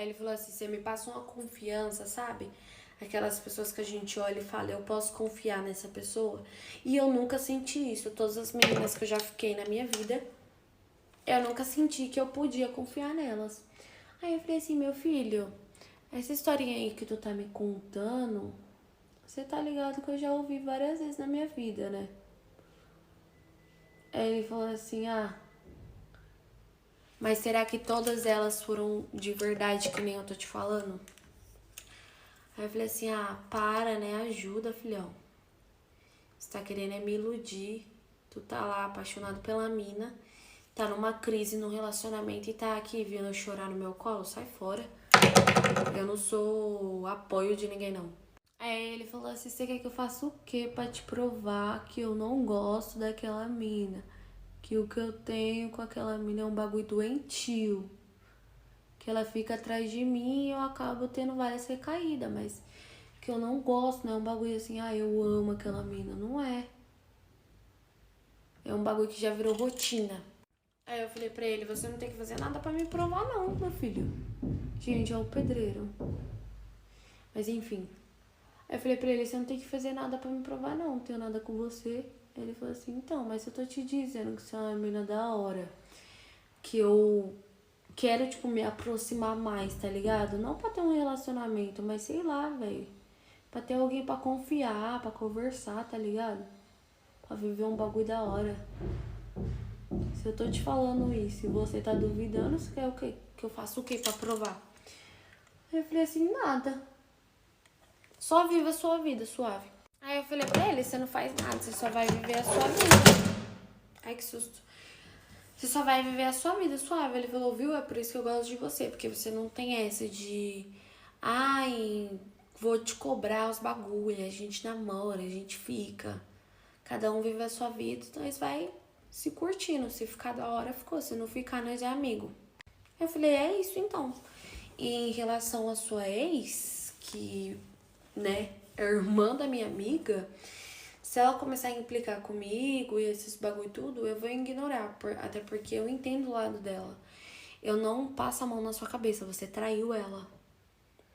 Aí ele falou assim, você me passa uma confiança, sabe? Aquelas pessoas que a gente olha e fala, eu posso confiar nessa pessoa. E eu nunca senti isso. Todas as meninas que eu já fiquei na minha vida, eu nunca senti que eu podia confiar nelas. Aí eu falei assim, meu filho, essa historinha aí que tu tá me contando, você tá ligado que eu já ouvi várias vezes na minha vida, né? Aí ele falou assim, mas será que todas elas foram de verdade que nem eu tô te falando? Aí eu falei assim, para, né? Ajuda, filhão. Você tá querendo é me iludir. Tu tá lá apaixonado pela mina, tá numa crise no relacionamento e tá aqui vendo eu chorar no meu colo? Sai fora. Eu não sou apoio de ninguém, não. Aí ele falou assim, você quer que eu faça o quê pra te provar que eu não gosto daquela mina? Que o que eu tenho com aquela mina é um bagulho doentio. Que ela fica atrás de mim e eu acabo tendo várias recaídas, mas que eu não gosto, não é um bagulho assim, eu amo aquela mina. Não é. É um bagulho que já virou rotina. Aí eu falei pra ele, você não tem que fazer nada pra me provar não, meu filho. Gente, é um pedreiro. Mas enfim. Aí eu falei pra ele, você não tem que fazer nada pra me provar não, não tenho nada com você. Ele falou assim, então, mas eu tô te dizendo que você é uma menina da hora. Que eu quero, tipo, me aproximar mais, tá ligado? Não pra ter um relacionamento, mas sei lá, velho. Pra ter alguém pra confiar, pra conversar, tá ligado? Pra viver um bagulho da hora. Se eu tô te falando isso e você tá duvidando, você quer o quê? Que eu faça o quê pra provar? Aí eu falei assim, nada. Só viva a sua vida, suave. Aí eu falei pra ele, você não faz nada, você só vai viver a sua vida. Ai, que susto. Você só vai viver a sua vida suave. Ele falou, viu? É por isso que eu gosto de você. Porque você não tem essa de... vou te cobrar os bagulhos. A gente namora, a gente fica. Cada um vive a sua vida. Então, nós vai se curtindo. Se ficar da hora, ficou. Se não ficar, nós é amigo. Eu falei, é isso então. E em relação à sua ex, que, né, é irmã da minha amiga... Se ela começar a implicar comigo e esses bagulho tudo, eu vou ignorar. Até porque eu entendo o lado dela. Eu não passo a mão na sua cabeça, você traiu ela,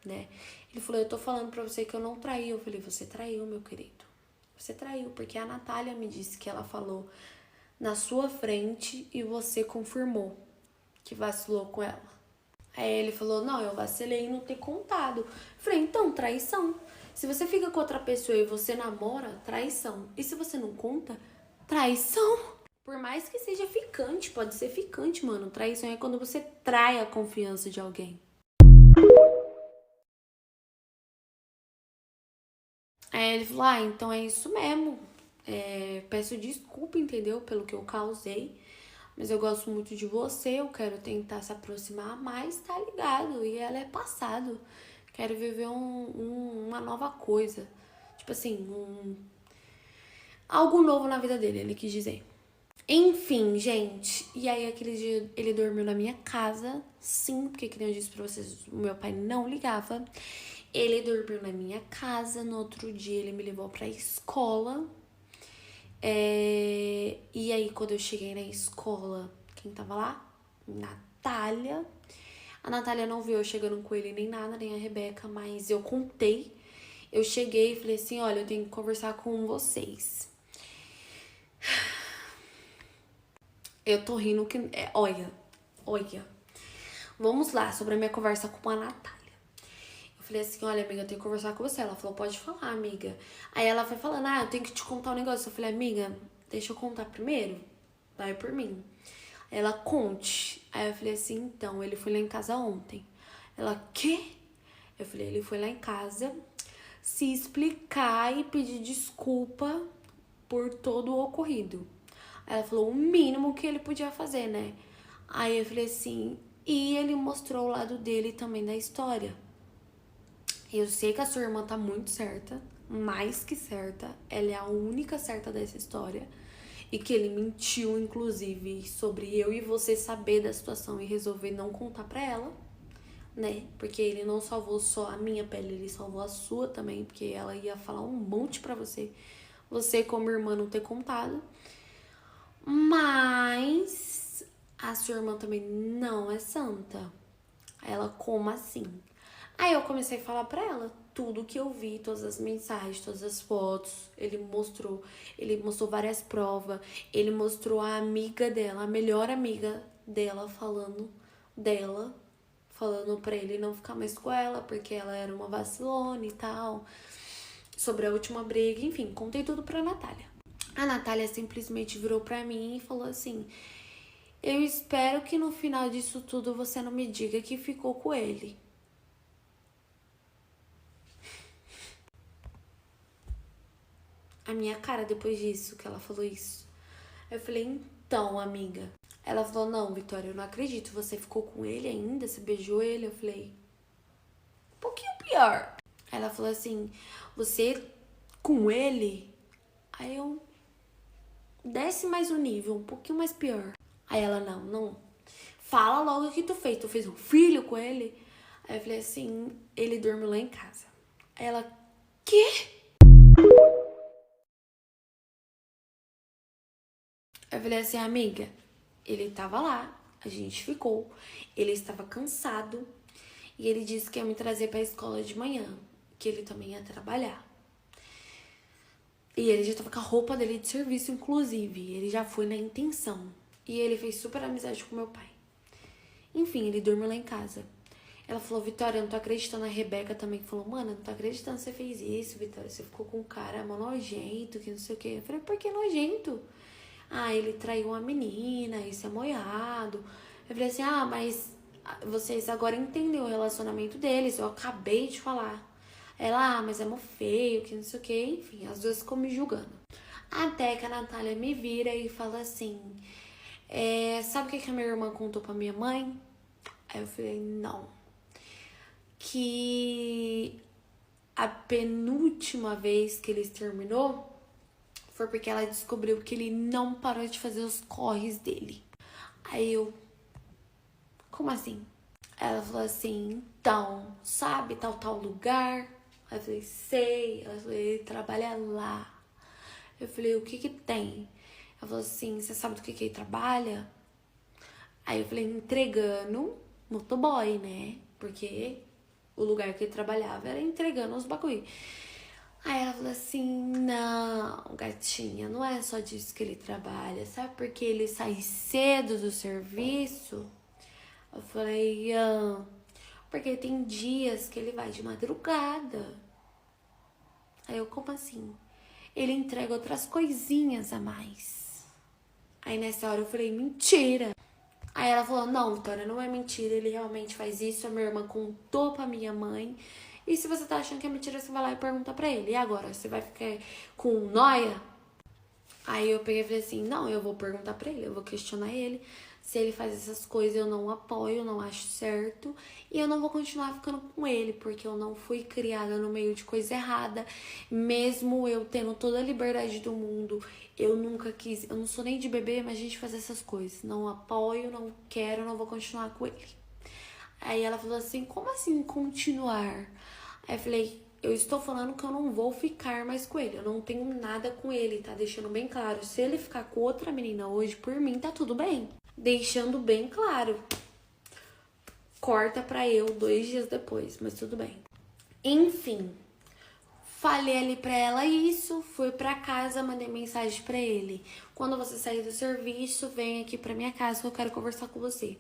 né? Ele falou, eu tô falando pra você que eu não traí. Eu falei, você traiu, meu querido. Você traiu, porque a Natália me disse que ela falou na sua frente e você confirmou que vacilou com ela. Aí ele falou, não, eu vacilei em não ter contado. Eu falei, então, traição. Se você fica com outra pessoa e você namora, traição. E se você não conta, traição. Por mais que seja ficante, pode ser ficante, mano. Traição é quando você trai a confiança de alguém. Aí ele falou, então é isso mesmo. Peço desculpa, entendeu? Pelo que eu causei. Mas eu gosto muito de você, eu quero tentar se aproximar mais, tá ligado? E ela é passado. Quero viver uma nova coisa. Tipo assim, algo novo na vida dele, ele quis dizer. Enfim, gente. E aí, aquele dia, ele dormiu na minha casa. Sim, porque, que nem eu disse pra vocês, o meu pai não ligava. Ele dormiu na minha casa. No outro dia, ele me levou pra escola. E aí, quando eu cheguei na escola, quem tava lá? Natália. A Natália não viu eu chegando com ele nem nada, nem a Rebeca, mas eu contei. Eu cheguei e falei assim, olha, eu tenho que conversar com vocês. Eu tô rindo que... olha. Vamos lá, sobre a minha conversa com a Natália. Eu falei assim, olha, amiga, eu tenho que conversar com você. Ela falou, pode falar, amiga. Aí ela foi falando, eu tenho que te contar um negócio. Eu falei, amiga, deixa eu contar primeiro. Vai por mim. Aí ela, conte. Aí eu falei assim, então, ele foi lá em casa ontem. Ela, quê? Eu falei, ele foi lá em casa se explicar e pedir desculpa por todo o ocorrido. Aí ela falou, o mínimo que ele podia fazer, né? Aí eu falei assim, e ele mostrou o lado dele também da história. Eu sei que a sua irmã tá muito certa, mais que certa. Ela é a única certa dessa história. E que ele mentiu, inclusive, sobre eu e você saber da situação e resolver não contar pra ela, né? Porque ele não salvou só a minha pele, ele salvou a sua também, porque ela ia falar um monte pra você. Você, como irmã, não ter contado. Mas a sua irmã também não é santa. Aí ela, como assim? Aí eu comecei a falar pra ela tudo que eu vi, todas as mensagens, todas as fotos. Ele mostrou várias provas. Ele mostrou a amiga dela, a melhor amiga dela, falando pra ele não ficar mais com ela, porque ela era uma vacilona e tal. Sobre a última briga, enfim, contei tudo pra Natália. A Natália simplesmente virou pra mim e falou assim: eu espero que no final disso tudo você não me diga que ficou com ele. A minha cara depois disso, que ela falou isso. Eu falei, então, amiga. Ela falou, não, Vitória, eu não acredito. Você ficou com ele ainda? Você beijou ele? Eu falei, um pouquinho pior. Ela falou assim, você com ele? Aí eu desce mais um nível, um pouquinho mais pior. Aí ela, não. Fala logo o que tu fez. Tu fez um filho com ele? Aí eu falei assim, ele dormiu lá em casa. Aí ela, quê? Eu falei assim, amiga, ele tava lá, a gente ficou, ele estava cansado e ele disse que ia me trazer pra escola de manhã, que ele também ia trabalhar. E ele já tava com a roupa dele de serviço, inclusive, ele já foi na intenção. E ele fez super amizade com meu pai. Enfim, ele dormiu lá em casa. Ela falou, Vitória, eu não tô acreditando. A Rebeca também falou, mano, eu não tô acreditando que você fez isso, Vitória. Você ficou com um cara mó nojento, que não sei o quê. Eu falei, por que nojento? Ah, ele traiu uma menina, isso é moiado. Eu falei assim, mas vocês agora entenderam o relacionamento deles, eu acabei de falar. Ela, mas é mó feio, que não sei o que, enfim, as duas ficam me julgando. Até que a Natália me vira e fala assim, sabe o que a minha irmã contou pra minha mãe? Aí eu falei, não. Que a penúltima vez que eles terminou foi porque ela descobriu que ele não parou de fazer os corres dele. Aí eu, como assim? Ela falou assim, então, sabe tal lugar? Aí eu falei, sei. Ela falou, ele trabalha lá. Eu falei, o que tem? Ela falou assim, você sabe do que ele trabalha? Aí eu falei, entregando motoboy, né? Porque o lugar que ele trabalhava era entregando os bagulho. Aí ela falou assim, não, gatinha, não é só disso que ele trabalha, sabe? Porque ele sai cedo do serviço. Eu falei, porque tem dias que ele vai de madrugada. Aí eu, como assim? Ele entrega outras coisinhas a mais. Aí nessa hora eu falei, mentira. Aí ela falou, não, Vitória, não é mentira, ele realmente faz isso. A minha irmã contou pra minha mãe. E se você tá achando que é mentira, você vai lá e pergunta pra ele. E agora, você vai ficar com nóia? Aí eu peguei e falei assim, não, eu vou perguntar pra ele, eu vou questionar ele. Se ele faz essas coisas, eu não apoio, eu não acho certo. E eu não vou continuar ficando com ele, porque eu não fui criada no meio de coisa errada. Mesmo eu tendo toda a liberdade do mundo, eu nunca quis, eu não sou nem de bebê, mas a gente faz essas coisas. Não apoio, não quero, não vou continuar com ele. Aí ela falou assim, como assim continuar? Aí eu falei, eu estou falando que eu não vou ficar mais com ele. Eu não tenho nada com ele, tá? Deixando bem claro. Se ele ficar com outra menina hoje, por mim, tá tudo bem. Deixando bem claro. Corta pra eu 2 dias depois, mas tudo bem. Enfim, falei ali pra ela isso, fui pra casa, mandei mensagem pra ele. Quando você sair do serviço, vem aqui pra minha casa que eu quero conversar com você.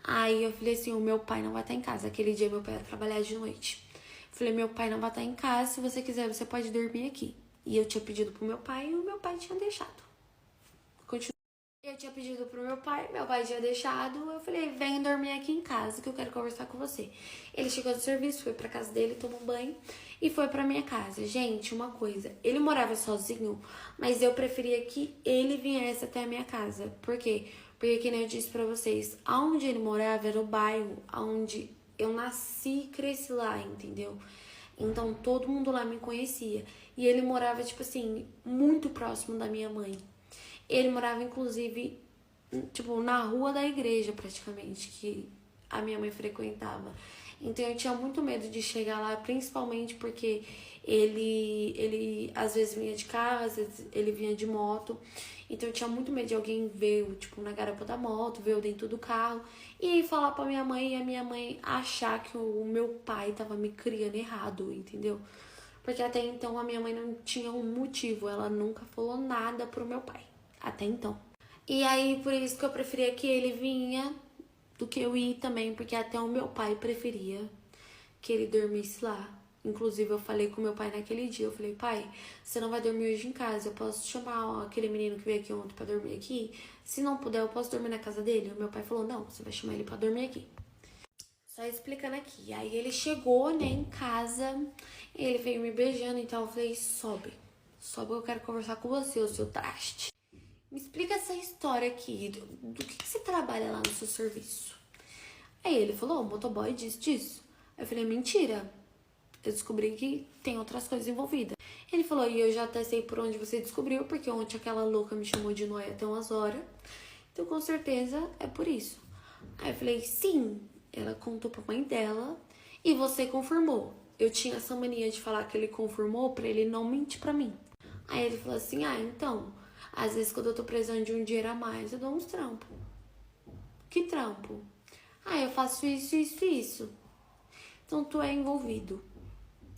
Aí eu falei assim, o meu pai não vai estar em casa. Aquele dia meu pai ia trabalhar de noite. Falei, meu pai não vai estar em casa, se você quiser, você pode dormir aqui. E eu tinha pedido pro meu pai e o meu pai tinha deixado. Eu tinha pedido pro meu pai tinha deixado. Eu falei, vem dormir aqui em casa que eu quero conversar com você. Ele chegou do serviço, foi pra casa dele, tomou um banho e foi pra minha casa. Gente, uma coisa, ele morava sozinho, mas eu preferia que ele viesse até a minha casa. Por quê? Porque, que nem eu disse pra vocês, aonde ele morava era o bairro onde eu nasci e cresci lá, entendeu? Então, todo mundo lá me conhecia. E ele morava, tipo assim, muito próximo da minha mãe. Ele morava, inclusive, tipo, na rua da igreja, praticamente, que a minha mãe frequentava. Então eu tinha muito medo de chegar lá, principalmente porque ele às vezes vinha de carro, às vezes ele vinha de moto. Então eu tinha muito medo de alguém ver eu, tipo, na garupa da moto, ver eu dentro do carro e falar pra minha mãe e a minha mãe achar que o meu pai tava me criando errado, entendeu? Porque até então a minha mãe não tinha um motivo, ela nunca falou nada pro meu pai, até então. E aí por isso que eu preferia que ele vinha do que eu ir também, porque até o meu pai preferia que ele dormisse lá. Inclusive, eu falei com meu pai naquele dia, eu falei, pai, você não vai dormir hoje em casa, eu posso chamar aquele menino que veio aqui ontem pra dormir aqui? Se não puder, eu posso dormir na casa dele? O meu pai falou, não, você vai chamar ele pra dormir aqui. Só explicando aqui. Aí ele chegou, né, em casa, ele veio me beijando, então eu falei, sobe, eu quero conversar com você, o seu traste. Me explica essa história aqui, do que você trabalha lá no seu serviço? Aí ele falou, motoboy disso. Eu falei, mentira. Eu descobri que tem outras coisas envolvidas. Ele falou, e eu já até sei por onde você descobriu, porque ontem aquela louca me chamou de nóia até umas horas. Então, com certeza, é por isso. Aí eu falei, sim. Ela contou pra mãe dela e você confirmou. Eu tinha essa mania de falar que ele confirmou pra ele não mentir pra mim. Aí ele falou assim, então, às vezes quando eu tô precisando de um dinheiro a mais, eu dou uns trampos. Que trampo? Eu faço isso. Então tu é envolvido.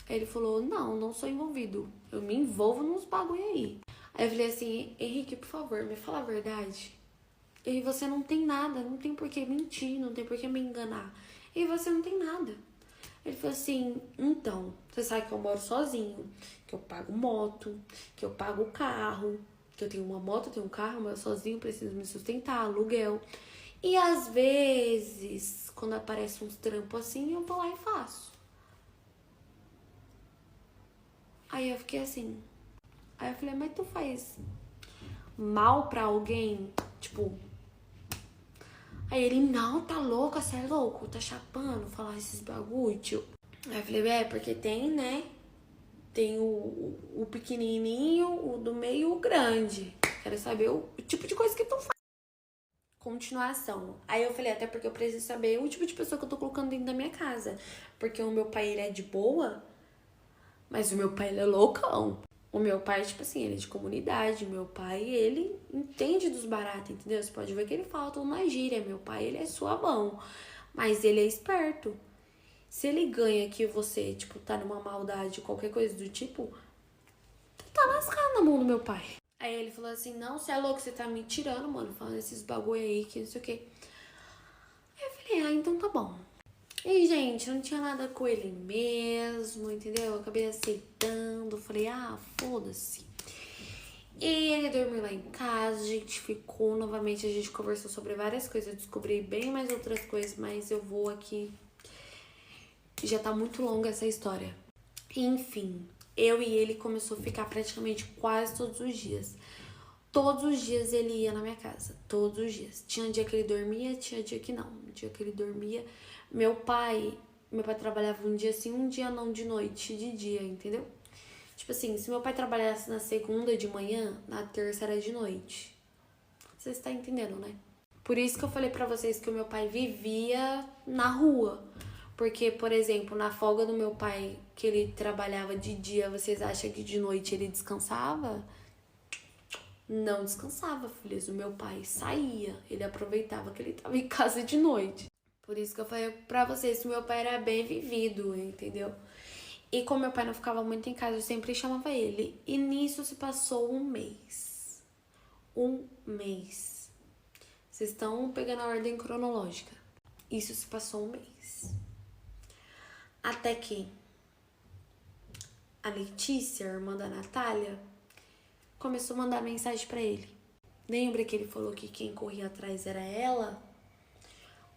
Aí ele falou, não sou envolvido. Eu me envolvo nos bagulho aí. Aí eu falei assim, Henrique, por favor, me fala a verdade. E você não tem nada, não tem por que mentir, não tem por que me enganar. E você não tem nada. Ele falou assim, então, você sabe que eu moro sozinho, que eu pago moto, que eu pago carro, que eu tenho uma moto, eu tenho um carro, mas eu sozinho preciso me sustentar, aluguel. E às vezes, quando aparece uns trampos assim, eu vou lá e faço. Aí eu fiquei assim. Aí eu falei, mas tu faz mal pra alguém? Tipo. Aí ele, não, tá louca, você é louco? Tá chapando falar esses bagulho, tio? Aí eu falei, porque tem, né? Tem o pequenininho, o do meio e o grande. Quero saber o tipo de coisa que tu faz. Continuação. Aí eu falei, até porque eu preciso saber o tipo de pessoa que eu tô colocando dentro da minha casa. Porque o meu pai, ele é de boa, mas o meu pai, ele é loucão. O meu pai, tipo assim, ele é de comunidade. Meu pai, ele entende dos baratos, entendeu? Você pode ver que ele falta uma gíria. Meu pai, ele é suavão. Mas ele é esperto. Se ele ganha que você, tipo, tá numa maldade, qualquer coisa do tipo, tá lascado na mão do meu pai. Aí ele falou assim, não, você é louco, você tá me tirando, mano, falando esses bagulho aí, que não sei o quê. Aí eu falei, então tá bom. E, gente, não tinha nada com ele mesmo, entendeu? Eu acabei aceitando, falei, foda-se. E ele dormiu lá em casa, a gente ficou novamente, a gente conversou sobre várias coisas, eu descobri bem mais outras coisas, mas eu vou aqui. Já tá muito longa essa história. Enfim, eu e ele começou a ficar praticamente quase todos os dias. Todos os dias ele ia na minha casa, todos os dias. Tinha um dia que ele dormia, tinha dia que não. Um dia que ele dormia. Meu pai trabalhava um dia sim, um dia não, de noite, de dia, entendeu? Tipo assim, se meu pai trabalhasse na segunda de manhã, na terça era de noite. Vocês estão entendendo, né? Por isso que eu falei pra vocês que o meu pai vivia na rua. Porque, por exemplo, na folga do meu pai, que ele trabalhava de dia, vocês acham que de noite ele descansava? Não descansava, filhos. O meu pai saía, ele aproveitava que ele tava em casa de noite. Por isso que eu falei pra vocês que meu pai era bem vivido, entendeu? E como meu pai não ficava muito em casa, eu sempre chamava ele. E nisso se passou um mês. Um mês. Vocês estão pegando a ordem cronológica. Isso se passou um mês. Até que a Letícia, a irmã da Natália, começou a mandar mensagem pra ele. Lembra que ele falou que quem corria atrás era ela?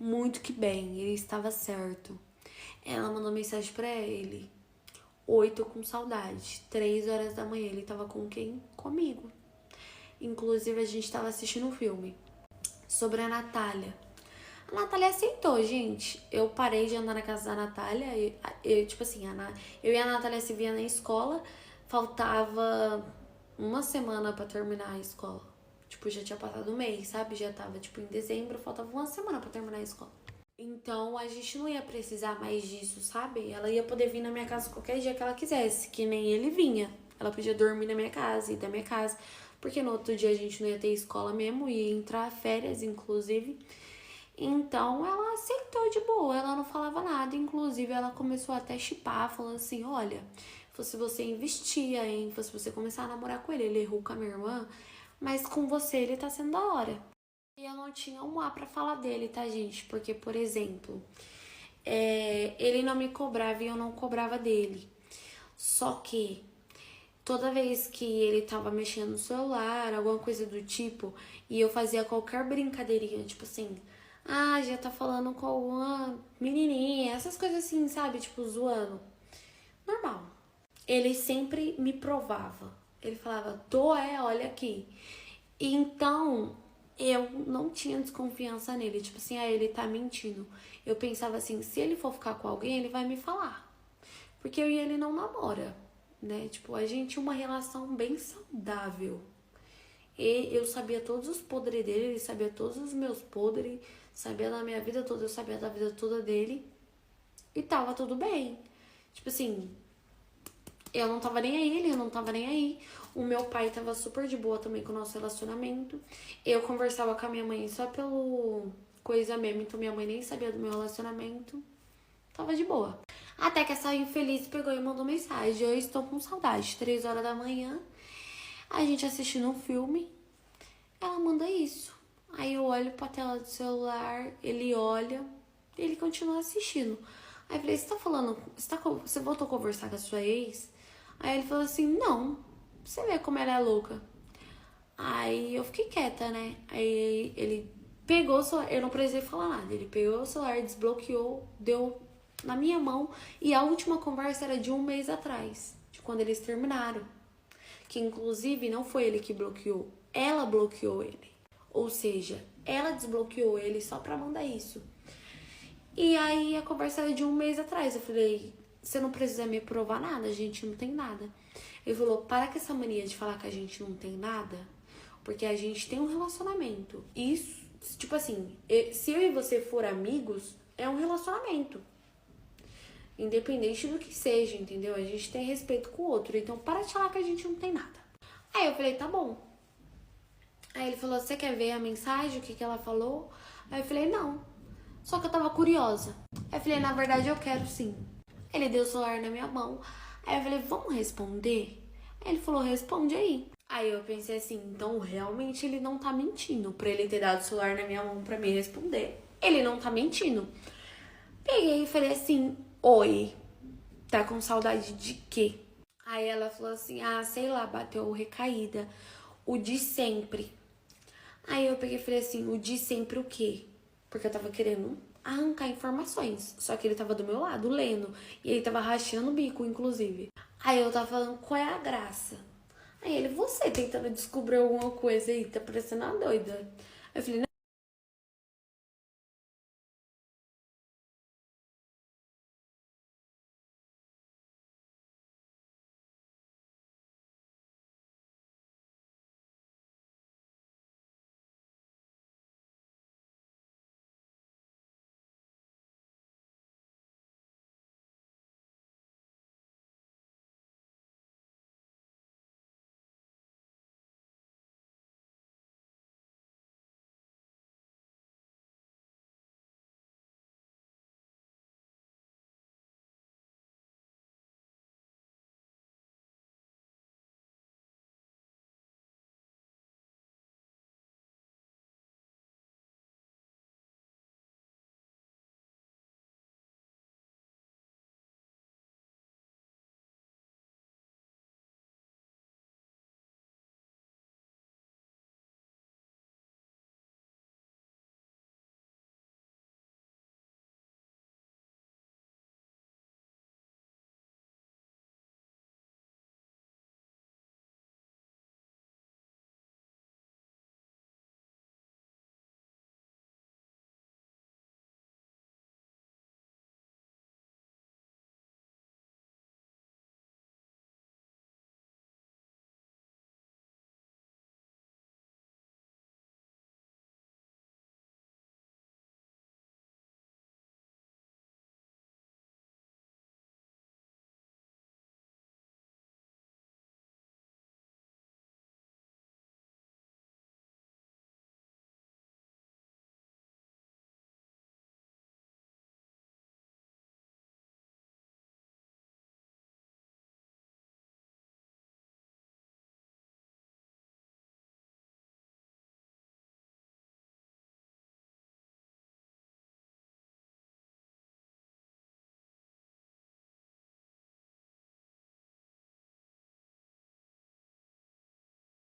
Muito que bem, ele estava certo. Ela mandou mensagem pra ele. 8, tô com saudade. 3 horas da manhã, ele tava com quem? Comigo. Inclusive, a gente tava assistindo um filme sobre a Natália. A Natália aceitou, gente. Eu parei de andar na casa da Natália. Tipo assim, eu e a Natália se via na escola. Faltava uma semana pra terminar a escola. Tipo, já tinha passado um mês, sabe? Já tava, tipo, em dezembro. Faltava uma semana pra terminar a escola. Então a gente não ia precisar mais disso, sabe? Ela ia poder vir na minha casa qualquer dia que ela quisesse, que nem ele vinha. Ela podia dormir na minha casa, ir da minha casa, porque no outro dia a gente não ia ter escola mesmo, ia entrar férias, inclusive. Então ela aceitou de boa, ela não falava nada. Inclusive ela começou até a chipar, falando assim: olha, se você investia, hein? Se você começar a namorar com ele errou com a minha irmã, mas com você ele tá sendo da hora. E eu não tinha um A pra falar dele, tá, gente? Porque, por exemplo, ele não me cobrava e eu não cobrava dele. Só que toda vez que ele tava mexendo no celular, alguma coisa do tipo, e eu fazia qualquer brincadeirinha, tipo assim, ah, já tá falando com alguma menininha, essas coisas assim, sabe? Tipo, zoando. Normal. Ele sempre me provava. Ele falava, olha aqui. E então, eu não tinha desconfiança nele. Tipo assim, ele tá mentindo. Eu pensava assim, se ele for ficar com alguém, ele vai me falar. Porque eu e ele não namora, né? Tipo, a gente tinha uma relação bem saudável. E eu sabia todos os podres dele, ele sabia todos os meus podres, sabia da minha vida toda, eu sabia da vida toda dele. E tava tudo bem. Tipo assim, eu não tava nem aí, ele não tava nem aí. O meu pai tava super de boa também com o nosso relacionamento. Eu conversava com a minha mãe só pelo coisa mesmo, então minha mãe nem sabia do meu relacionamento. Tava de boa. Até que essa infeliz pegou e mandou mensagem. Eu estou com saudade. 3 horas da manhã, a gente assistindo um filme. Ela manda isso. Aí eu olho pra tela do celular, ele olha, ele continua assistindo. Aí eu falei, você tá falando, você voltou a conversar com a sua ex? Aí ele falou assim, não, você vê como ela é louca. Aí eu fiquei quieta, né? Aí ele pegou o celular, eu não precisei falar nada. Ele pegou o celular, desbloqueou, deu na minha mão. E a última conversa era de 1 mês atrás, de quando eles terminaram. Que inclusive não foi ele que bloqueou, ela bloqueou ele. Ou seja, ela desbloqueou ele só pra mandar isso. E aí a conversa era de 1 mês atrás. Eu falei, você não precisa me provar nada, a gente não tem nada. Ele falou, para com essa mania de falar que a gente não tem nada, porque a gente tem um relacionamento. Isso, tipo assim, se eu e você for amigos, é um relacionamento. Independente do que seja, entendeu? A gente tem respeito com o outro. Então, para de falar que a gente não tem nada. Aí eu falei, tá bom. Aí ele falou, você quer ver a mensagem? O que ela falou? Aí eu falei, não. Só que eu tava curiosa. Aí eu falei, na verdade eu quero sim. Ele deu o celular na minha mão. Aí eu falei, vamos responder? Aí ele falou, responde aí. Aí eu pensei assim, então realmente ele não tá mentindo. Pra ele ter dado o celular na minha mão pra me responder. Ele não tá mentindo. Peguei e falei assim, oi, tá com saudade de quê? Aí ela falou assim, ah, sei lá, bateu recaída. O de sempre. Aí eu peguei e falei assim, o de sempre o quê? Porque eu tava querendo arrancar informações. Só que ele tava do meu lado, lendo. E ele tava rachando o bico, inclusive. Aí eu tava falando, qual é a graça? Aí ele, você tentando descobrir alguma coisa aí, tá parecendo uma doida. Eu falei,